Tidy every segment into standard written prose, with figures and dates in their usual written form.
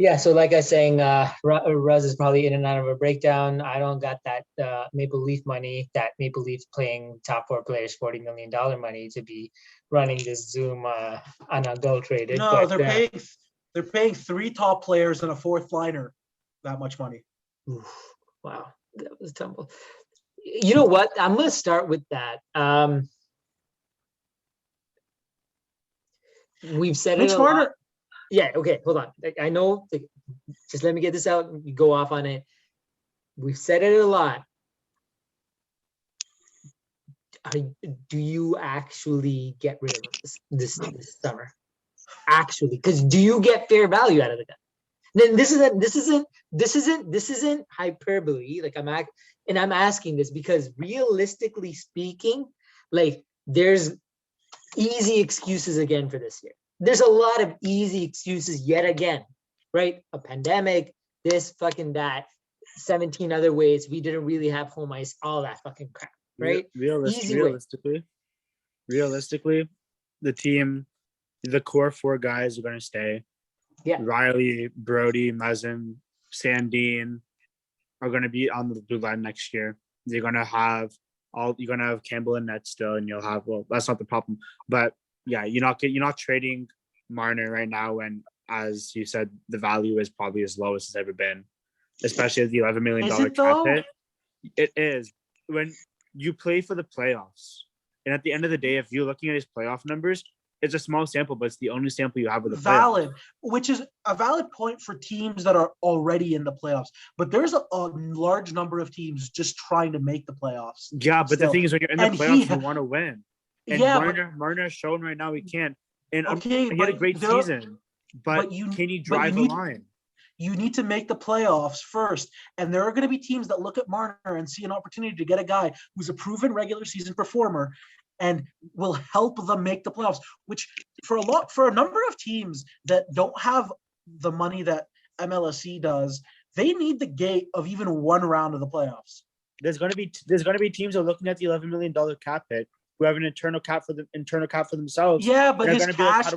Yeah, so like I was saying, Ruz is probably in and out of a breakdown. I don't got that Maple Leaf money, that Maple Leaf playing top four players $40 million money to be running this Zoom unadulterated. No, But they're paying three top players and a fourth liner that much money. oof, wow, that was tumble. You know what? I'm gonna start with that. We've said it Mitch a lot. Marner, Yeah, okay, hold on. I know, just let me get this out and you go off on it. We've said it a lot. Do you actually get rid of him this summer? Actually, because do you get fair value out of the guy? Then this isn't hyperbole. Like I'm asking this because realistically speaking, like there's easy excuses again for this year. There's a lot of easy excuses yet again, right? A pandemic, this fucking that, 17 other ways we didn't really have home ice, all that fucking crap, right? Realistically, the core four guys are going to stay. Yeah. Riley, Brody, Muzzin, Sandine are going to be on the blue line next year. You're going to have Campbell and Net still, and you'll have, well, that's not the problem. But yeah, you're not trading Marner right now when, as you said, the value is probably as low as it's ever been, especially at the $11 million cap hit. It is. When you play for the playoffs, and at the end of the day, if you're looking at his playoff numbers, it's a small sample, but it's the only sample you have with the playoffs. Which is a valid point for teams that are already in the playoffs. But there's a large number of teams just trying to make the playoffs. Yeah, but the thing is, when you're in the playoffs, you want to win. And Marner has shown right now he can't. And he had a great season. But can you drive a line? You need to make the playoffs first. And there are going to be teams that look at Marner and see an opportunity to get a guy who's a proven regular season performer and will help them make the playoffs, which for a number of teams that don't have the money that MLSE does, they need the gate of even one round of the playoffs. There's going to be teams that are looking at the $11 million cap hit who have an internal cap for themselves. Yeah, but his cash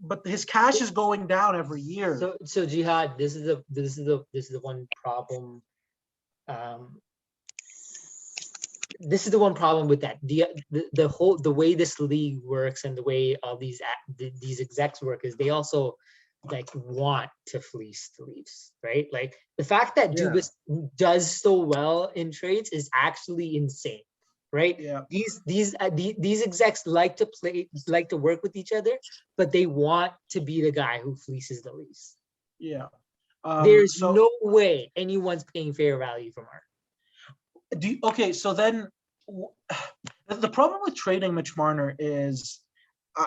but his cash is going down every year. So Jihad, this is the one problem. This is the one problem with that. The way this league works and the way all these execs work is they also like want to fleece the Leafs, right? Like the fact that Dubas does so well in trades is actually insane, right? Yeah. These execs like to work with each other, but they want to be the guy who fleeces the Leafs. Yeah. There's no way anyone's paying fair value from Marner. So then the problem with trading Mitch Marner is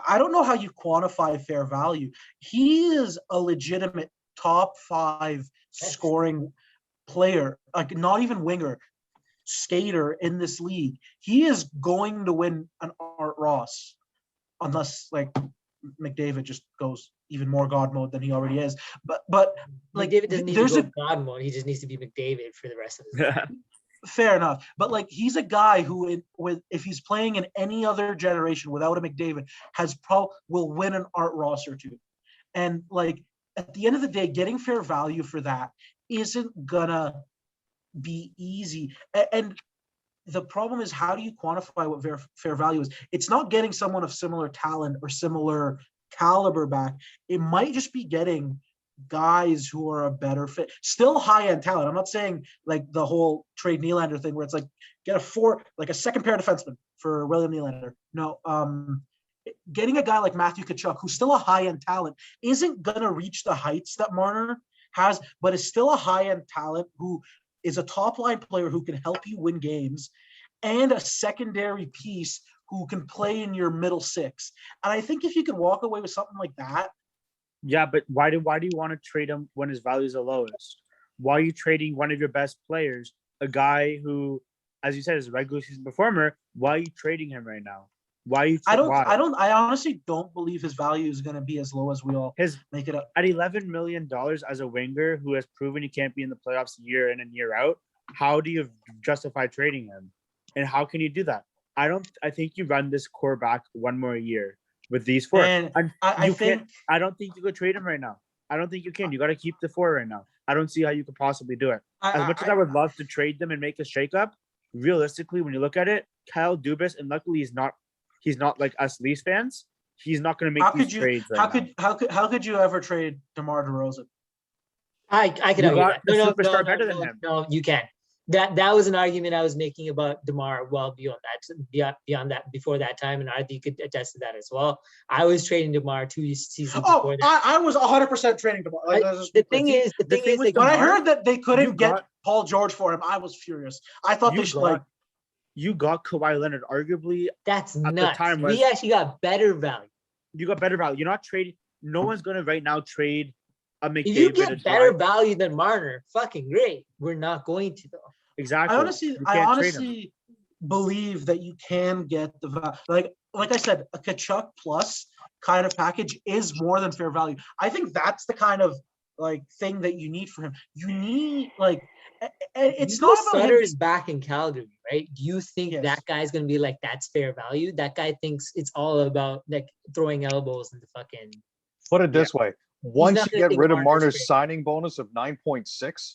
I don't know how you quantify fair value. He is a legitimate top 5 scoring player, like not even winger, skater in this league. He is going to win an Art Ross unless like McDavid just goes even more God mode than he already is. But like McDavid doesn't need to go God mode. He just needs to be McDavid for the rest of his life. Fair enough. But like he's a guy who if he's playing in any other generation without a McDavid will win an Art Ross or two. And like at the end of the day, getting fair value for that isn't gonna be easy. And the problem is, how do you quantify what fair value is? It's not getting someone of similar talent or similar caliber back. It might just be getting guys who are a better fit, still high-end talent. I'm not saying like the whole trade Nylander thing where it's like get a second pair defenseman for William Nylander. No, getting a guy like Matthew Tkachuk, who's still a high-end talent, isn't gonna reach the heights that Marner has, but is still a high-end talent who is a top-line player who can help you win games, and a secondary piece who can play in your middle six. And I think if you could walk away with something like that. Yeah, but why do you want to trade him when his value is the lowest? Why are you trading one of your best players, a guy who, as you said, is a regular season performer? Why are you trading him right now? I honestly don't believe his value is going to be as low as we all make it up. At $11 million as a winger who has proven he can't be in the playoffs year in and year out, how do you justify trading him? And how can you do that? I think you run this core back one more year with these four. And I don't think you could trade him right now. I don't think you can. You got to keep the 4 right now. I don't see how you could possibly do it. As much as I would love to trade them and make a shakeup, realistically, when you look at it, Kyle Dubas, and luckily he's not like us Leafs fans. He's not going to make these trades right now. How could you ever trade DeMar DeRozan? I could You argue got that. a No, superstar better than him. No, you can't. That was an argument I was making about DeMar well beyond that before that time, and Arthur, you could attest to that as well. I was trading DeMar 2 seasons before that. I was 100% trading DeMar. The thing is, when I heard that they couldn't get Paul George for him, I was furious. I thought they should you got Kawhi Leonard, arguably. That's nuts. We actually got better value. You got better value. You're not trading. No one's going to right now trade a McDavid. If you get better value than Marner, fucking great. We're not going to though. Exactly. I honestly believe that you can get the value. Like I said, a Kachuk plus kind of package is more than fair value. I think that's the kind of thing that you need for him. You need it's not about Sutter is back in Calgary, right? Do you think that guy's gonna be like that's fair value? That guy thinks it's all about throwing elbows into fucking. Put it this way: once you get rid of Marner's signing bonus of 9.6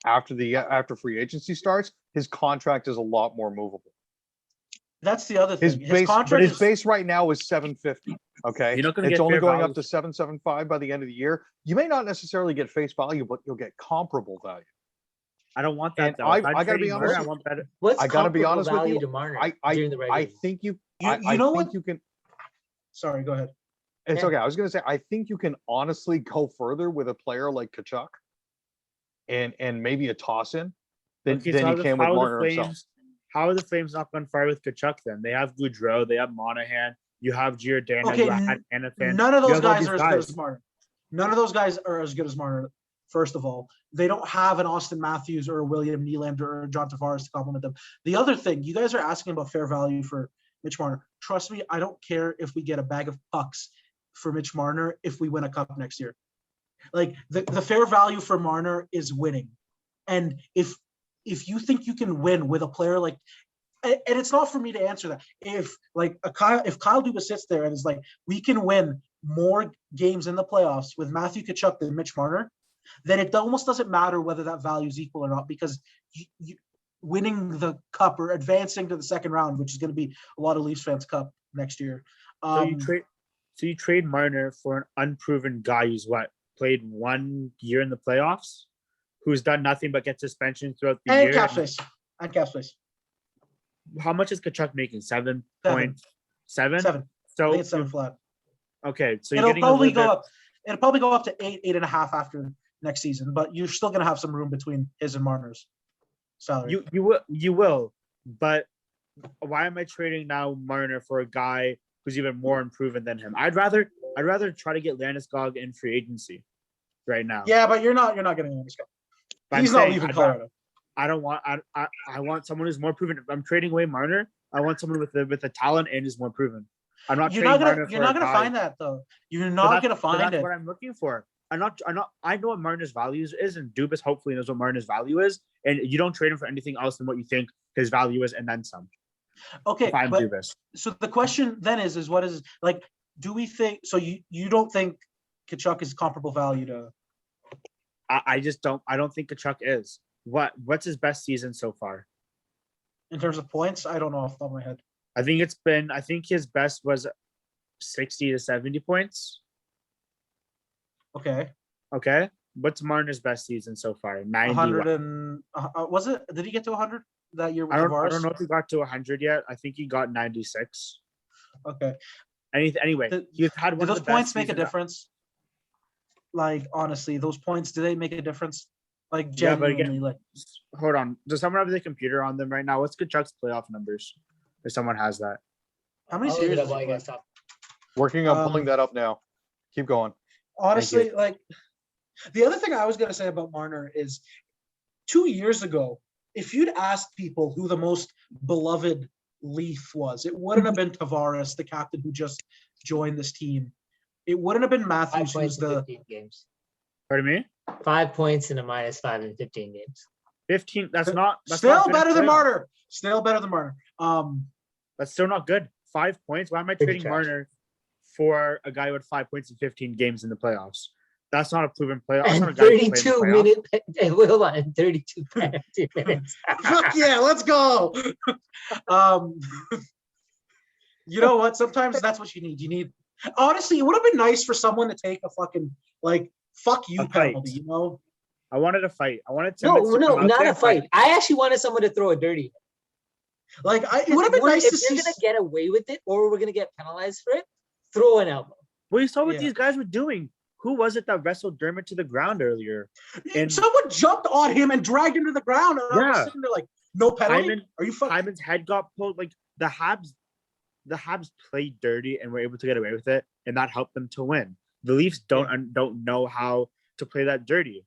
after free agency starts, his contract is a lot more movable. That's the other thing. His base right now is 750. Okay, it's only going up to 775 by the end of the year. You may not necessarily get face value, but you'll get comparable value. I don't want that. I gotta be honest. I want better. I gotta be honest with you. I think you. You can. Sorry, go ahead. It's okay. I was gonna say I think you can honestly go further with a player like Kachuk, and maybe a toss in than you can with Marner himself. How are the Flames not going far with Kachuk then? They have Goudreau, they have Monahan, you have Giordano, you have Anafin. None of those guys are as good as Marner. None of those guys are as good as Marner. First of all, they don't have an Austin Matthews or a William Nylander or John Tavares to complement them. The other thing, you guys are asking about fair value for Mitch Marner. Trust me, I don't care if we get a bag of pucks for Mitch Marner if we win a cup next year. The fair value for Marner is winning. And if you think you can win with a player and it's not for me to answer that. If Kyle Dubas sits there and is like, we can win more games in the playoffs with Matthew Tkachuk than Mitch Marner, then it almost doesn't matter whether that value is equal or not, because you winning the cup or advancing to the second round, which is going to be a lot of Leafs fans' cup next year. So you trade Marner for an unproven guy who's played 1 year in the playoffs, who's done nothing but get suspension throughout the year. And cap space. How much is Kachuk making? 7.7? 7. So I think it's 7 flat. Okay, so it'll probably go up. It'll probably go up to 8.5 after next season, but you're still going to have some room between his and Marner's salary. You will, but why am I trading now Marner for a guy who's even more unproven than him? I'd rather try to get Landeskog in free agency right now. Yeah, but you're not getting Landeskog. He's not leaving Colorado. I don't want. I want someone who's more proven. If I'm trading away Marner, I want someone with the talent and is more proven. I'm not. You're not gonna find that though. You're not gonna find it. That's what I'm looking for. I know what Marner's values is, and Dubas hopefully knows what Marner's value is, and you don't trade him for anything else than what you think his value is, and then some. Okay, so the question then is what is do we think? So you don't think Kachuk is comparable value to? I just don't. I don't think Kachuk is. What's his best season so far? In terms of points, I don't know off the top of my head. I think his best was 60 to 70 points. Okay. What's Marner's best season so far? 90. 100 and was it? Did he get to 100 that year with I Tavares? don't know if he got to 100 yet. I think he got 96. Okay. Anyway, he's had one. Do those points make a difference? Honestly, those points, do they make a difference? Genuinely, hold on. Does someone have the computer on them right now? What's Kachuk's playoff numbers? If someone has that. How many series? Working on pulling that up now. Keep going. Honestly, the other thing I was going to say about Marner is 2 years ago, if you'd asked people who the most beloved Leaf was, it wouldn't have been Tavares, the captain who just joined this team. It wouldn't have been Matthews, who's the 15 games. Pardon me? 5 points in a -5 in 15 games. 15. That's not. That's still not better than Marner. Still better than Marner. That's still not good. 5 points. Why am I trading Marner for a guy with 5 points in 15 games in the playoffs? That's not a proven player. That's not a And guy who played in the 32 playoffs. minute, hold on, and 32 penalty minutes. Fuck yeah, let's go. um, you know what? Sometimes that's what you need. You need, honestly, it would have been nice for someone to take a fucking like fuck you A fight. penalty. You know? I wanted a fight. I wanted No, Timmins to come out not there a and fight. fight. I actually wanted someone to throw a dirty. Like it would have been nice If to see. you're gonna get away with it, or we're gonna get penalized for it, throw an elbow. Well, you saw what Yeah. these guys were doing. Who was it that wrestled Dermott to the ground earlier? And Someone jumped on him and dragged him to the ground, and I was Yeah. sitting there like, no penalty. Hyman, Are you fucking? Hyman's head got pulled. Like the Habs played dirty and were able to get away with it, and that helped them to win. The Leafs don't know how to play that dirty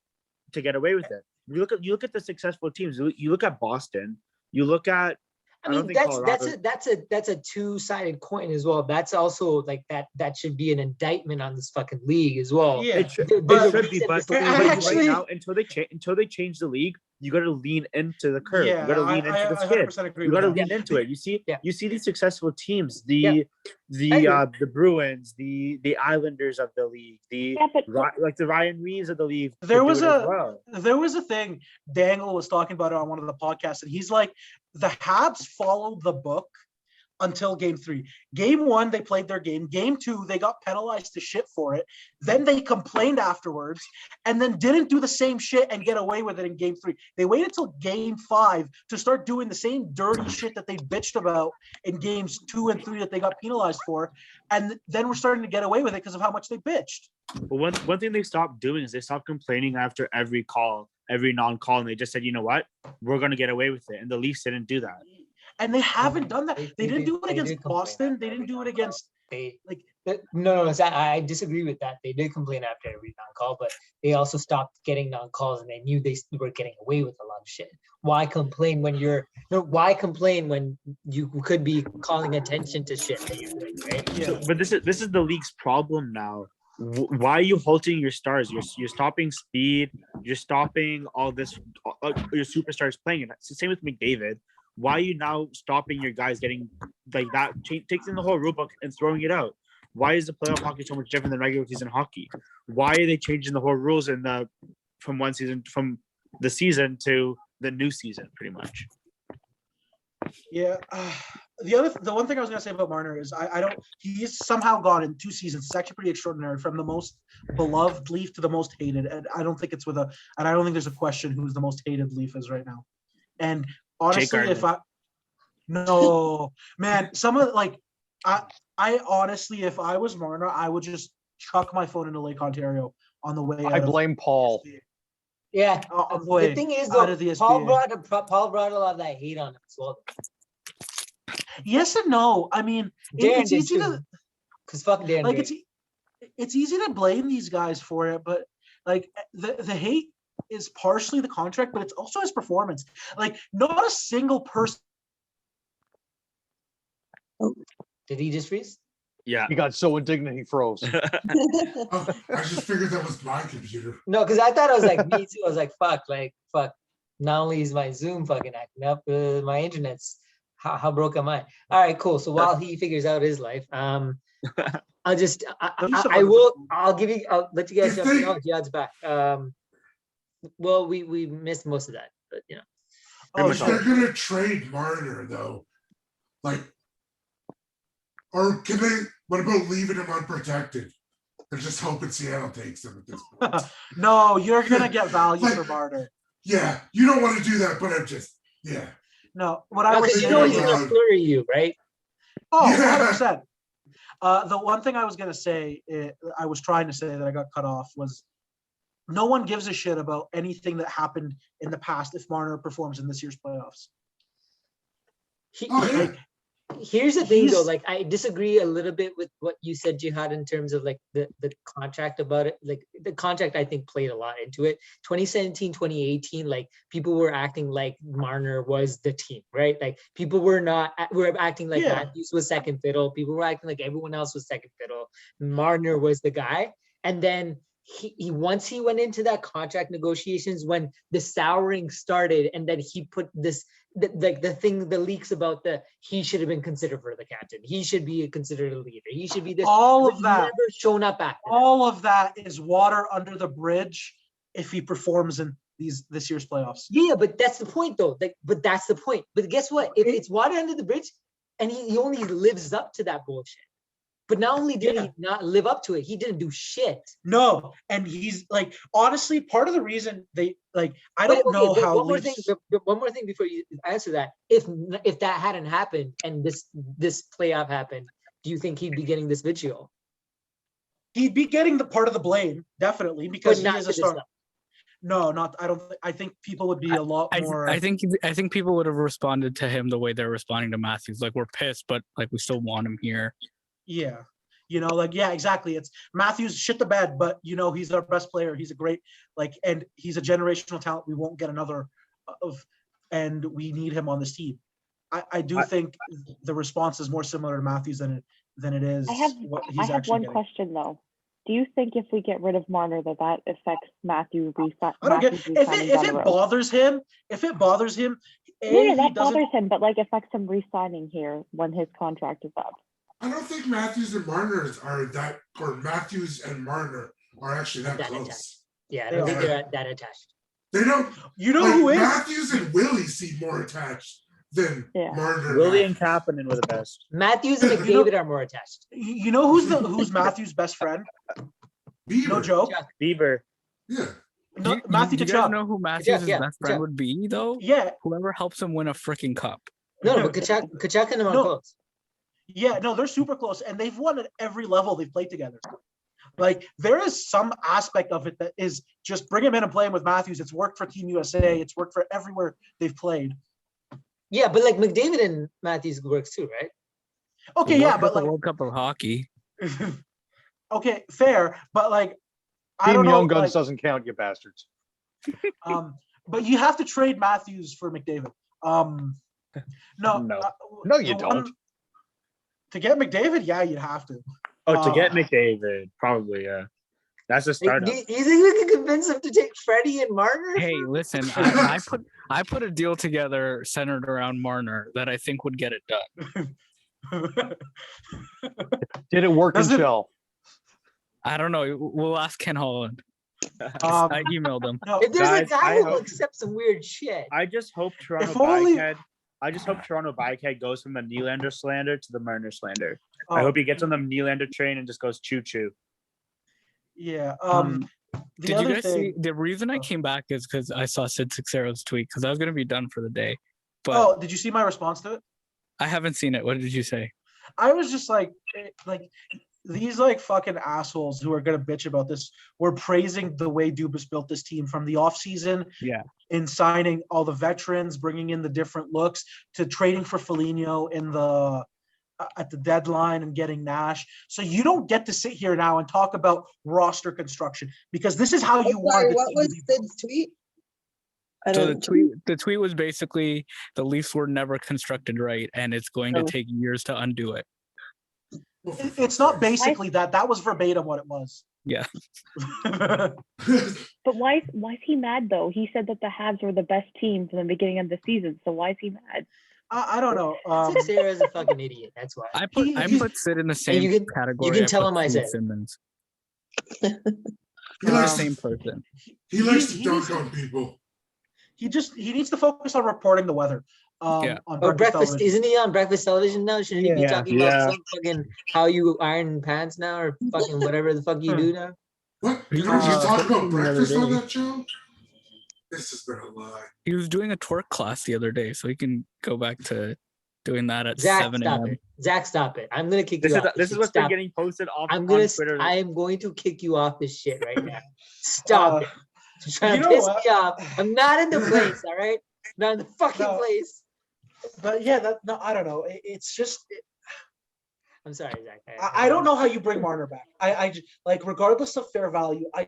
to get away with it. You look at the successful teams. You look at Boston. You look at. I don't mean, think that's a two-sided coin as well. That's also like that should be an indictment on this fucking league as well. Yeah, It should, There's it a should be, reason but this league- I right actually- now, until they change the league, you got to lean into the curve. Yeah, you got to lean into the skid. 100% agree You with got to that. lean into it. You see, Yeah. you see these successful teams, I the Bruins, the Islanders of the league, Yeah, but like the Ryan Reeves of the league. There could was do it as a- well. There was a thing, Dangle was talking about it on one of the podcasts, and he's like, the Habs followed the book until game 3. Game 1, they played their game. Game 2, they got penalized to shit for it. Then they complained afterwards and then didn't do the same shit and get away with it in game 3. They waited till game 5 to start doing the same dirty shit that they bitched about in games 2 and 3 that they got penalized for. And then we're starting to get away with it because of how much they bitched. But one thing they stopped doing is they stopped complaining after every call, every non-call, and they just said, you know what, we're going to get away with it. And the Leafs didn't do that. And they haven't done that. They didn't do it they against did complain Boston. after They didn't every do it non-call. against like No, I disagree with that. They did complain after every non-call, but they also stopped getting non-calls, and they knew they were getting away with a lot of shit. Why complain when you could be calling attention to shit that you're doing, right? yeah. But this is the league's problem now. Why are you halting your stars? You're stopping speed. You're stopping all this. Your superstars playing it. It's the same with McDavid. Why are you now stopping your guys getting like that? Taking the whole rulebook and throwing it out. Why is the playoff hockey so much different than regular season hockey? Why are they changing the whole rules from the season to the new season, pretty much? Yeah. The one thing I was gonna say about Marner is he's somehow gone in 2 seasons. It's actually pretty extraordinary, from the most beloved Leaf to the most hated. And I don't think there's a question who's the most hated Leaf is right now. And honestly, I honestly, if I was Marner, I would just chuck my phone into Lake Ontario on the way. I blame Paul. Yeah. On the way The thing is, out though, of the Paul SBA. brought a lot of that hate on him as well. Yes and no. I mean, Darren it's did easy too. to Because fuck Darren. like Did. it's easy to blame these guys for it, but like the hate is partially the contract, but it's also his performance. Like, not a single person. Did he just freeze? Yeah. He got so indignant he froze. Oh, I just figured that was my computer. No, because I thought I was like me too. I was like, fuck. Not only is my Zoom fucking acting up, my internet's how broke am I? All right, cool. So while he figures out his life, I'll let you guys jump in. Oh, Jihad's back. Well, we missed most of that, but you know. Oh, If they're gonna trade Marner though, like, or can they? What about leaving him unprotected? They're just hoping Seattle takes him at this point. no, you're gonna get value for Marner. Yeah, you don't want to do that, but I'm just No, what I was Because you saying know is, he's gonna flurry you, right? oh, Yeah. 100%. The one thing I was gonna say, I was trying to say that I got cut off, was no one gives a shit about anything that happened in the past if Marner performs in this year's playoffs. Oh, yeah. Here's the thing, though. He's- Like, I disagree a little bit with what you said, Jihad, in terms of like the contract about it. Like, the contract, I think, played a lot into it. 2017, 2018, like, people were acting like Marner was the team, right? Like, people were acting like Yeah. Matthews was second fiddle. People were acting like everyone else was second fiddle. Marner was the guy. And then he once he went into that contract negotiations when the souring started, and then he put this the leaks about he should have been considered for the captain. He should be considered a leader. He should be this. All but of that. never shown up after. All of that is water under the bridge if he performs in this year's playoffs. Yeah, but that's the point though. But that's the point. But guess what? If it's water under the bridge, and he only lives up to that bullshit. But not only did he not live up to it, he didn't do shit. No, and he's like, honestly, part of the reason they like, I don't know how. One more thing before you answer that. If that hadn't happened and this playoff happened, do you think he'd be getting this vitriol? He'd be getting the part of the blame, definitely, because he is a star. No, not. I don't. I think people would be a lot more. I think people would have responded to him the way they're responding to Matthews. Like, we're pissed, but like we still want him here. Yeah, exactly. It's Matthews shit the bed, but he's our best player. He's a great and he's a generational talent. We won't get another of, and we need him on this team. I do think the response is more similar to Matthews than it is. I have one question though. Do you think if we get rid of Marner that affects Matthew resigning? I don't get if it bothers him. If it bothers him, that bothers him, but affects him resigning here when his contract is up. I don't think Matthews and Marner are actually that close. Attached. Yeah, I don't think they're that attached. They don't. Who is? Matthews and Willie seem more attached than Marner. Willie and Kapanen were the best. Matthews and McDavid are more attached. You know who's Matthews' best friend? Bieber. No joke. Bieber. Yeah. No, Matthew do you guys know who Matthews' best friend would be though? Yeah. Whoever helps him win a freaking cup. No, but Kachuk and him are close. Yeah, no, they're super close, and they've won at every level they've played together. Like, there is some aspect of it that is just bring him in and play him with Matthews. It's worked for Team USA. It's worked for everywhere they've played. Yeah, but McDavid and Matthews works too, right? Okay, but the World Cup of hockey. Okay, fair, but I Team don't know. Young Guns doesn't count, you bastards. But you have to trade Matthews for McDavid. No, you don't. To get McDavid, yeah, you'd have to. Oh, to get McDavid, probably, yeah. That's a startup. Do you think we can convince him to take Freddie and Marner? Hey, listen, I put a deal together centered around Marner that I think would get it done. Did it work in Shell? I don't know. We'll ask Ken Holland. I emailed him. If there's Guys, a guy who will accept some weird shit. I just hope Toronto Bikehead goes from the Nylander slander to the Marner slander. I hope he gets on the Nylander train and just goes choo choo. Yeah. Did you guys see? The reason I came back is because I saw Sid Sixero's tweet because I was gonna be done for the day. But did you see my response to it? I haven't seen it. What did you say? I was just like these fucking assholes who are gonna bitch about this were praising the way Dubas built this team from the offseason. Yeah. In signing all the veterans, bringing in the different looks, to trading for Foligno in the at the deadline and getting Nash. So you don't get to sit here now and talk about roster construction because this is how you want. What was Sid's tweet? So the tweet was basically the Leafs were never constructed right, and it's going to take years to undo it. It's not basically that. That was verbatim what it was. Yeah. But why is he mad though? He said that the Habs were the best team from the beginning of the season. So why is he mad? I don't know. Sarah's a fucking idiot. That's why. I put Sid in the same category. You can tell him I said Simmons. He likes same person. He likes to dunk on people. He needs to focus on reporting the weather. On breakfast isn't he on breakfast television now? Shouldn't he be talking about some fucking how you iron pants now or fucking whatever the fuck you do now? What? Did you talk about breakfast on that show? This has been a lie. He was doing a twerk class the other day, so he can go back to doing that at 7 a.m. Zach, stop it. I'm gonna kick you off. This is what's been getting posted off on Twitter. I am going to kick you off this shit right now. Stop it. You're trying to piss me off. I'm not in the place, all right? Not in the fucking place. But yeah, I don't know. It's just. I'm sorry, Zach. I don't know how you bring Marner back. I regardless of fair value, I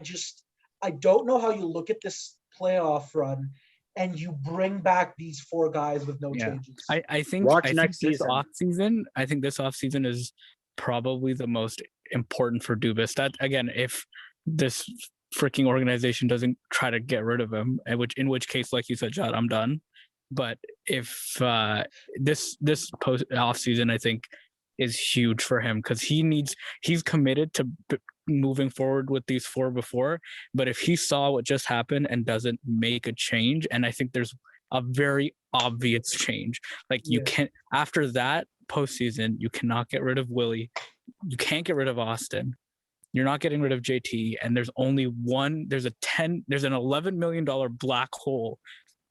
don't know how you look at this playoff run and you bring back these four guys with no changes. I think this offseason is probably the most important for Dubas. That again, if this freaking organization doesn't try to get rid of him, and in which case, like you said, Jad, I'm done. But if this post off season, I think, is huge for him because he's committed to moving forward with these 4 before. But if he saw what just happened and doesn't make a change, and I think there's a very obvious change, like you can't after that postseason, you cannot get rid of Willie, you can't get rid of Austin. You're not getting rid of JT, and there's only one. There's an $11 million black hole,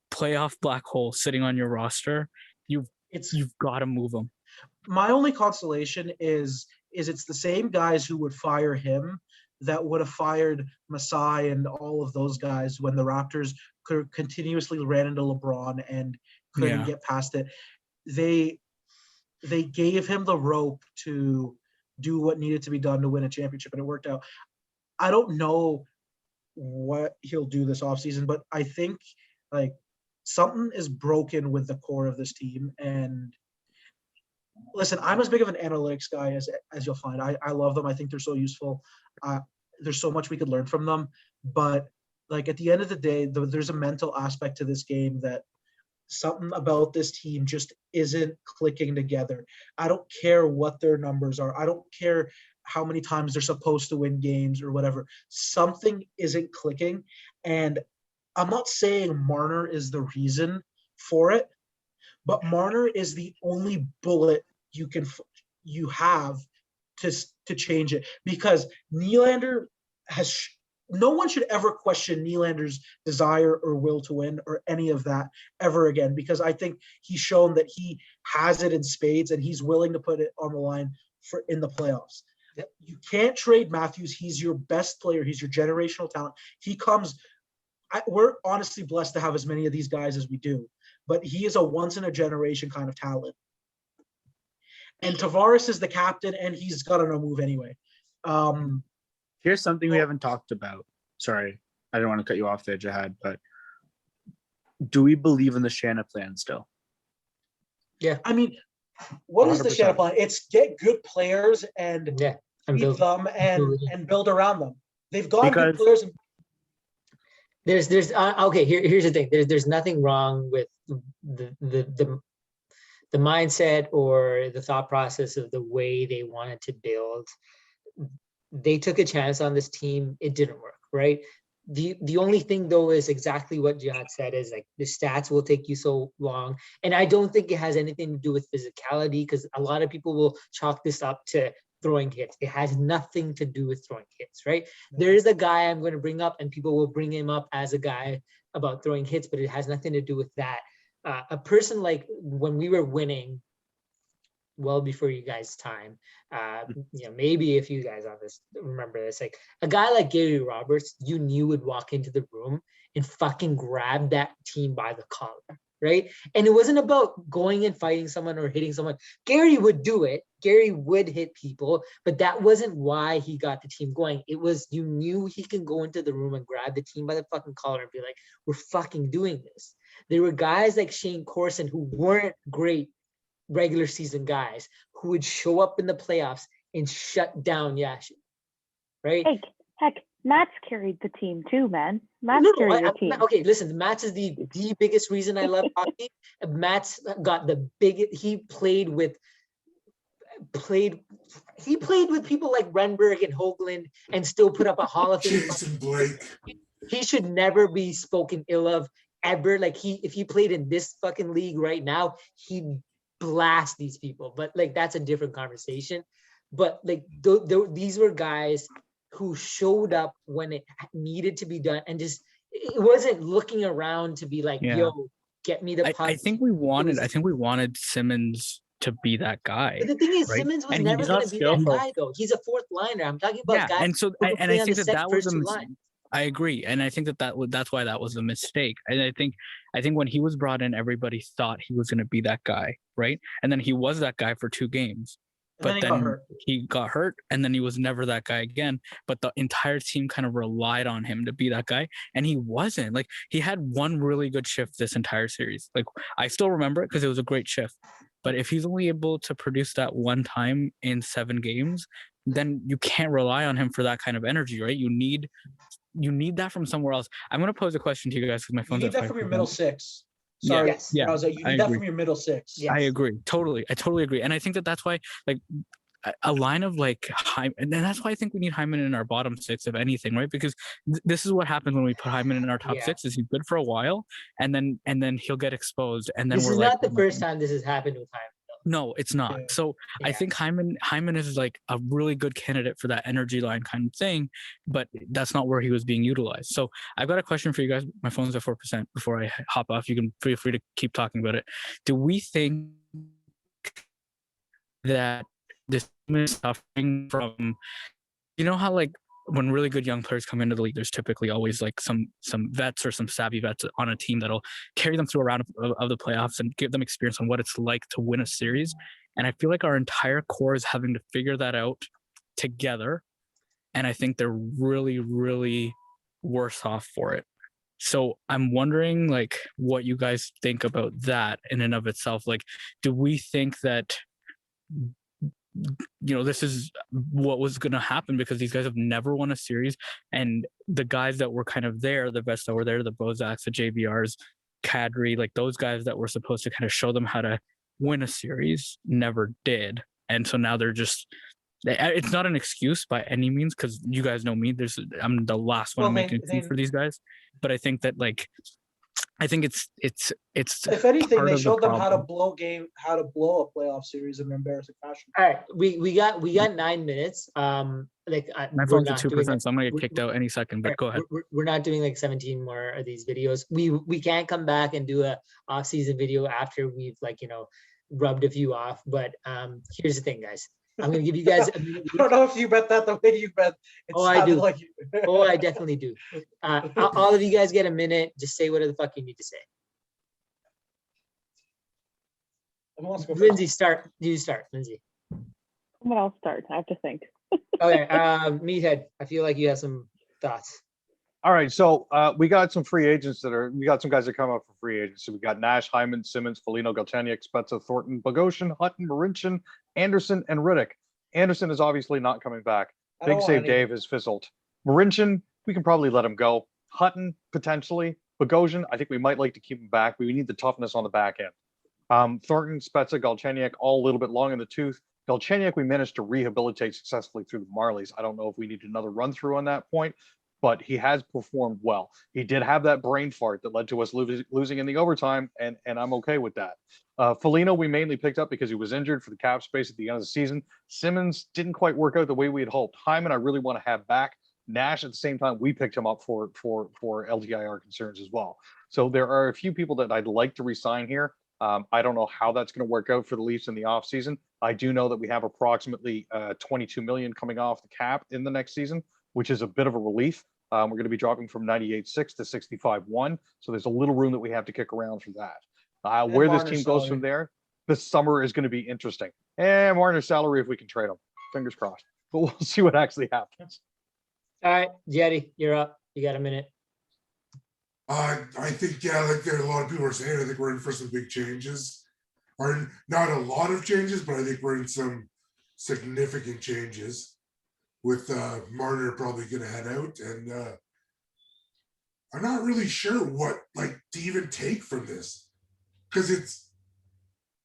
playoff black hole sitting on your roster. You've got to move them. My only consolation is it's the same guys who would fire him that would have fired Masai and all of those guys when the Raptors could continuously ran into LeBron and couldn't get past it. They gave him the rope to do what needed to be done to win a championship, and it worked out. I don't know what he'll do this offseason, but I think like something is broken with the core of this team. And listen, I'm as big of an analytics guy as you'll find. I love them. I think they're so useful. There's so much we could learn from them. But like at the end of the day, there's a mental aspect to this game that something about this team just isn't clicking together. I don't care what their numbers are. I don't care how many times they're supposed to win games or whatever. Something isn't clicking. And I'm not saying Marner is the reason for it, but Marner is the only bullet you have to change it, because Nylander no one should ever question Nylander's desire or will to win or any of that ever again, because I think he's shown that he has it in spades and he's willing to put it on the line in the playoffs. You can't trade Matthews. He's your best player. He's your generational talent. We're honestly blessed to have as many of these guys as we do, but he is a once in a generation kind of talent. And Tavares is the captain, and he's got to no move anyway. Here's something we haven't talked about. Sorry, I don't want to cut you off there, Jihad, but do we believe in the Shanna plan still? Yeah. I mean, what is the 100%. Shanna plan? It's get good players and build them and build around them. They've got good players. There's okay. Here's the thing. There's nothing wrong with the mindset or the thought process of the way they wanted to build. They took a chance on this team. It didn't work, right? The only thing though is exactly what Jihad said, is like the stats will take you so long. And I don't think it has anything to do with physicality, because a lot of people will chalk this up to throwing hits. It has nothing to do with throwing hits, right? There is a guy I'm going to bring up, and people will bring him up as a guy about throwing hits, but it has nothing to do with that. A person like when we were winning, well before you guys' time, maybe if you guys on this remember this, like a guy like Gary Roberts, you knew would walk into the room and fucking grab that team by the collar, right? And it wasn't about going and fighting someone or hitting someone. Gary would do it. Gary would hit people, but that wasn't why he got the team going. It was, you knew he could go into the room and grab the team by the fucking collar and be like, we're fucking doing this. There were guys like Shane Corson who weren't great regular season guys who would show up in the playoffs and shut down Yashin, right? Heck, Matt's carried the team too, man. Matt's carried the team. Okay, listen, Matt's is the biggest reason I love hockey. Matt's got the biggest. He played with people like Renberg and Hoagland and still put up a Hall of Fame. Jason Blake. He should never be spoken ill of ever. Like if he played in this fucking league right now, he'd blast these people. But like that's a different conversation. But like these were guys who showed up when it needed to be done, and just it wasn't looking around to be like, yo, get me the puck. I think we wanted Simmons to be that guy. But the thing is, right? Simmons was And never he's going not to be that skillful. guy, though. He's a fourth liner. I'm talking about guys. And so, who and I play on think the that was first a two mistake. lines. I agree, and I think that's why that was a mistake. And I think when he was brought in, everybody thought he was going to be that guy, right? And then he was that guy for 2 games, but then he got hurt, and then he was never that guy again. But the entire team kind of relied on him to be that guy, and he wasn't. Like, he had one really good shift this entire series. Like, I still remember it because it was a great shift. But if he's only able to produce that one time in 7 games, then you can't rely on him for that kind of energy, right? You need that from somewhere else. I'm going to pose a question to you guys because my You phone's need at that from your 5%. middle six. Yeah, Sorry, Yes. yeah, Raza, you I need that agree. from your middle six. Yeah. I agree. Totally. I totally agree. And I think that's why, like, a line of like Hyman, and then that's why I think we need Hyman in our bottom six, if anything, right? Because this is what happens when we put Hyman in our top Yeah. six: is he's good for a while, and then he'll get exposed, and then This we're is like, not the first time this has happened with Hyman. no, it's not. Yeah. So I Yeah. think Hyman is like a really good candidate for that energy line kind of thing, but that's not where he was being utilized. So I've got a question for you guys. My phone's at 4%. Before I hop off, you can feel free to keep talking about it. Do we think that this team is suffering from, you know how like when really good young players come into the league, there's typically always like some vets or some savvy vets on a team that'll carry them through a round of the playoffs and give them experience on what it's like to win a series. And I feel like our entire core is having to figure that out together. And I think they're really, really worse off for it. So I'm wondering like what you guys think about that in and of itself. Like, do we think that, you know, this is what was going to happen because these guys have never won a series, and the guys that were kind of there, the best that were there, the Bozaks, the JVRs, Kadri, like those guys that were supposed to kind of show them how to win a series never did. And so now they're just, it's not an excuse by any means, because you guys know me, I'm the last one Well, to make an excuse for these guys, but I think that like, I think it's If anything, part they of the showed them how to problem. how to blow a playoff series in an embarrassing fashion. All right, we got 9 minutes. Like My we're phone's at not doing 2%, so I'm gonna get we- kicked out any second, but Alright, go ahead. We're not doing like 17 more of these videos. We can't come back and do a off-season video after we've like, you know, rubbed a few off. But here's the thing, guys. I'm gonna give you guys a minute I don't know if you bet that the way you bet. It Oh, I sounded do. like you. Oh, I definitely do. All of you guys get a minute. Just say whatever the fuck you need to say. Who wants to go first? Lindsay, start. You start, Lindsay. Someone else start. I have to think. Okay, Meathead, I feel like you have some thoughts. All right, so we got some free agents we got some guys that come up for free agency. We got Nash, Hyman, Simmons, Foligno, Galchenyuk, Spezza, Thornton, Bogosian, Hutton, Marincin, Anderson, and Riddick. Anderson is obviously not coming back. I don't Big want Save any. Dave has fizzled. Marincin, we can probably let him go. Hutton, potentially. Bogosian, I think we might like to keep him back, but we need the toughness on the back end. Thornton, Spezza, Galchenyuk, all a little bit long in the tooth. Galchenyuk, we managed to rehabilitate successfully through the Marlies. I don't know if we need another run through on that point, but he has performed well. He did have that brain fart that led to us losing in the overtime, and I'm okay with that. Foligno, we mainly picked up because he was injured for the cap space at the end of the season. Simmons didn't quite work out the way we had hoped. Hyman, I really want to have back. Nash, at the same time, we picked him up for LTIR concerns as well. So there are a few people that I'd like to resign here. I don't know how that's going to work out for the Leafs in the offseason. I do know that we have approximately $22 million coming off the cap in the next season, which is a bit of a relief. We're going to be dropping from 98.6 to 65.1. So there's a little room that we have to kick around for that. Where this Marner's team goes salary. from there, this summer is going to be interesting. And Marner's salary, if we can trade him, fingers crossed. But we'll see what actually happens. All right, Jetty, you're up. You got a minute. I think, yeah, like there are a lot of people are saying, I think we're in for some big changes. Or not a lot of changes, but I think we're in some significant changes with Marner probably going to head out. And I'm not really sure what like to even take from this, because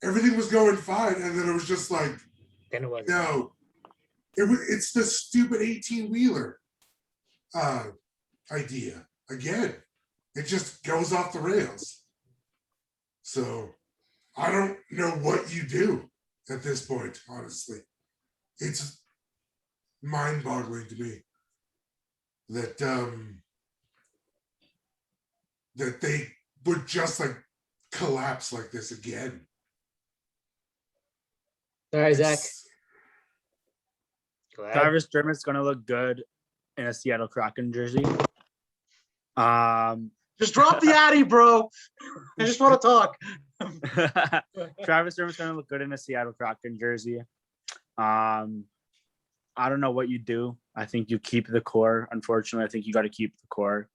everything was going fine. And then it was just like, Then it was. no, it's the stupid 18-wheeler idea again. It just goes off the rails. So I don't know what you do at this point, honestly. It's mind-boggling to me that that they would just like collapse like this again. All right, Zach. It's- Go ahead. Travis Dermott's gonna look good in a Seattle Kraken jersey. Just drop the Addy, bro. I just want to talk. Travis Dermott's gonna look good in a Seattle Kraken jersey. I don't know what you do. I think you keep the core. Unfortunately, I think you got to keep the core.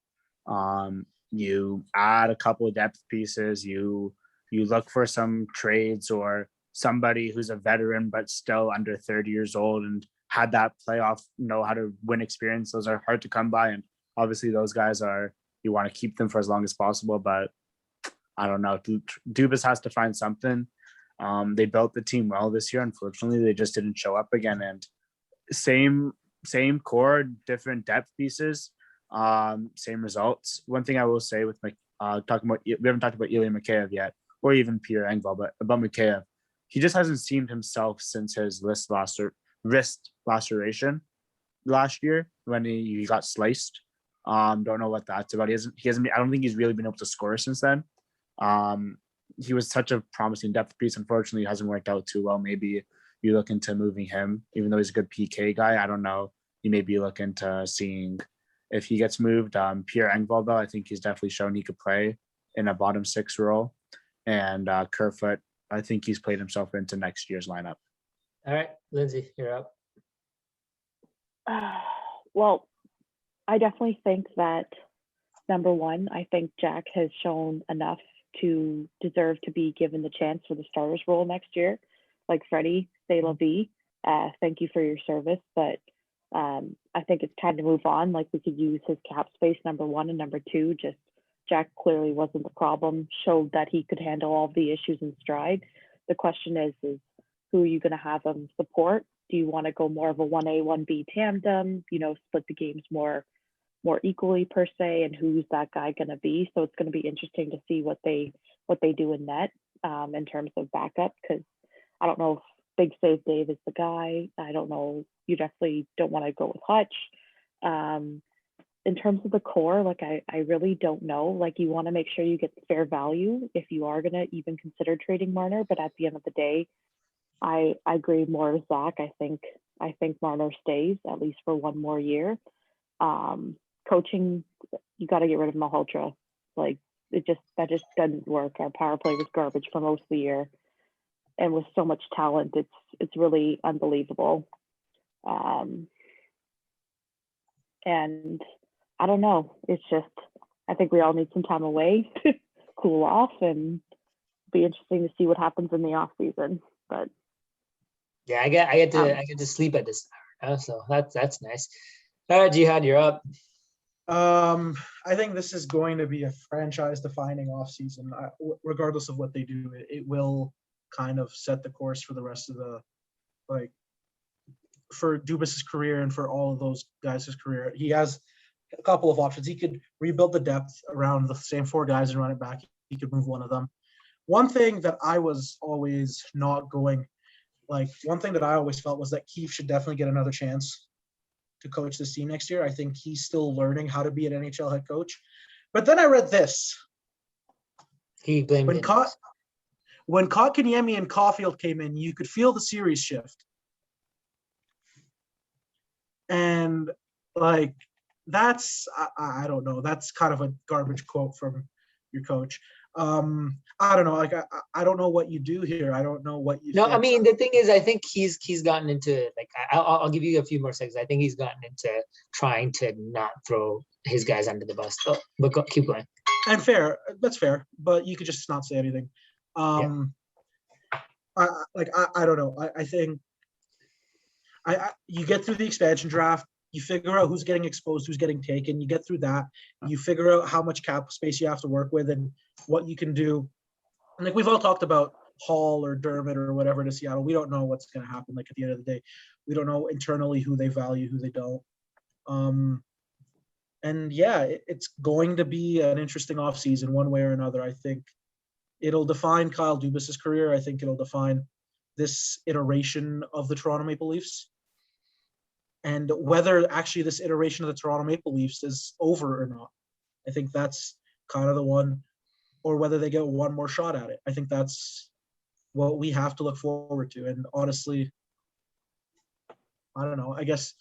You add a couple of depth pieces. You look for some trades or somebody who's a veteran but still under 30 years old and had that playoff, know how to win experience. Those are hard to come by, and obviously those guys are, you want to keep them for as long as possible. But I don't know. Dubas has to find something. They built the team well this year. Unfortunately, they just didn't show up again. And same core, different depth pieces, same results. One thing I will say with we haven't talked about Ilya Mikheyev yet, or even Peter Engvall, but about Mikheyev, he just hasn't seemed himself since his wrist laceration last year when he got sliced. Don't know what that's about. He hasn't. I don't think he's really been able to score since then. He was such a promising depth piece. Unfortunately, it hasn't worked out too well. Maybe you look into moving him, even though he's a good PK guy. I don't know. You may be looking to seeing if he gets moved. Pierre Engvall, though, I think he's definitely shown he could play in a bottom six role. And Kerfoot, I think he's played himself into next year's lineup. All right, Lindsay, you're up. Well, I definitely think that, number one, I think Jack has shown enough to deserve to be given the chance for the starters role next year. Like Freddie, c'est la vie. Thank you for your service, but I think it's time to move on. Like, we could use his cap space, number one, and number two, just Jack clearly wasn't the problem, showed that he could handle all of the issues in stride. The question is who are you going to have him support? Do you want to go more of a 1A, 1B tandem, split the games more equally per se, and who's that guy going to be? So it's going to be interesting to see what they do in net in terms of backup, because I don't know if Big Save Dave is the guy. I don't know. You definitely don't want to go with Hutch. In terms of the core, like I really don't know. Like, you want to make sure you get fair value if you are going to even consider trading Marner. But at the end of the day, I agree more with Zach. I think Marner stays at least for one more year. Coaching, you got to get rid of Malhotra. Like, that just doesn't work. Our power play was garbage for most of the year, and with so much talent, it's really unbelievable. And I don't know. It's just, I think we all need some time away to cool off, and be interesting to see what happens in the off season. But yeah, I get to sleep at this hour, so that's nice. All right, Jihad, you're up. I think this is going to be a franchise-defining offseason. Regardless of what they do, it will kind of set the course for the rest of for Dubas's career and for all of those guys' career. He has a couple of options. He could rebuild the depth around the same four guys and run it back. He could move one of them. One thing that I was always one thing that I always felt was that Keefe should definitely get another chance to coach this team next year. I think he's still learning how to be an NHL head coach. But then I read this. He blamed when Kotkaniemi and Caulfield came in, you could feel the series shift. And that's, I don't know. That's kind of a garbage quote from your coach. I don't know. I don't know what you do here. I don't know what you. No, I mean, the thing is, I think he's gotten into, I'll give you a few more seconds. I think he's gotten into trying to not throw his guys under the bus. But keep going. And fair, that's fair. But you could just not say anything. I don't know. I think you get through the expansion draft. You figure out who's getting exposed, who's getting taken. You get through that. You figure out how much cap space you have to work with and what you can do. And we've all talked about Hall or Dermott or whatever to Seattle. We don't know what's going to happen. At the end of the day, we don't know internally who they value, who they don't. And yeah, it's going to be an interesting offseason one way or another. I think it'll define Kyle Dubas's career. I think it'll define this iteration of the Toronto Maple Leafs. And whether actually this iteration of the Toronto Maple Leafs is over or not. I think that's kind of the one, or whether they get one more shot at it. I think that's what we have to look forward to. And honestly, I don't know. I guess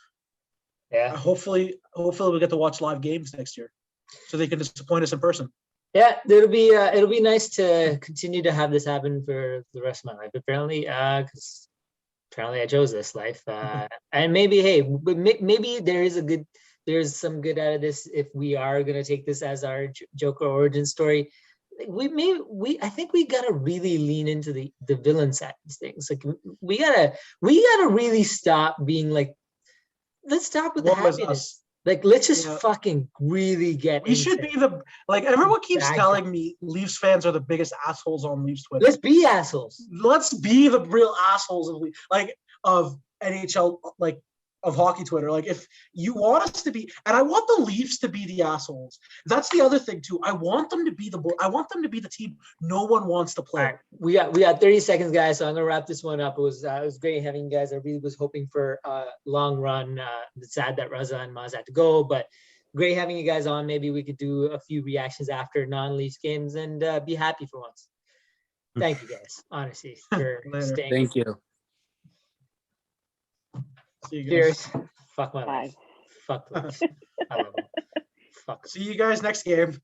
hopefully we'll get to watch live games next year so they can disappoint us in person. Yeah, it'll be nice to continue to have this happen for the rest of my life. Apparently, because apparently I chose this life, and maybe maybe there's some good out of this if we are gonna take this as our Joker origin story. I think we gotta really lean into the villain side of things. We gotta really stop being like let's stop with the Woe is happiness. us. Like, let's just Yeah. fucking really get We should into be the like everyone keeps Bad telling me Leafs fans are the biggest assholes on Leafs Twitter. Let's be assholes. Let's be the real assholes of of NHL, like of hockey Twitter. Like if you want us to be, and I want the Leafs to be the assholes. That's the other thing too. I want them to be the team no one wants to All play. right, we got 30 seconds, guys. So I'm gonna wrap this one up. It was great having you guys. I really was hoping for a long run. It's sad that Raza and Maz had to go, but great having you guys on. Maybe we could do a few reactions after non-Leafs games and be happy for once. Thank you guys, honestly, for Later. staying. Thank you. See you guys. Cheers. Fuck my Bye. life. Fuck the Leafs. I love them. Fuck. See you guys next game.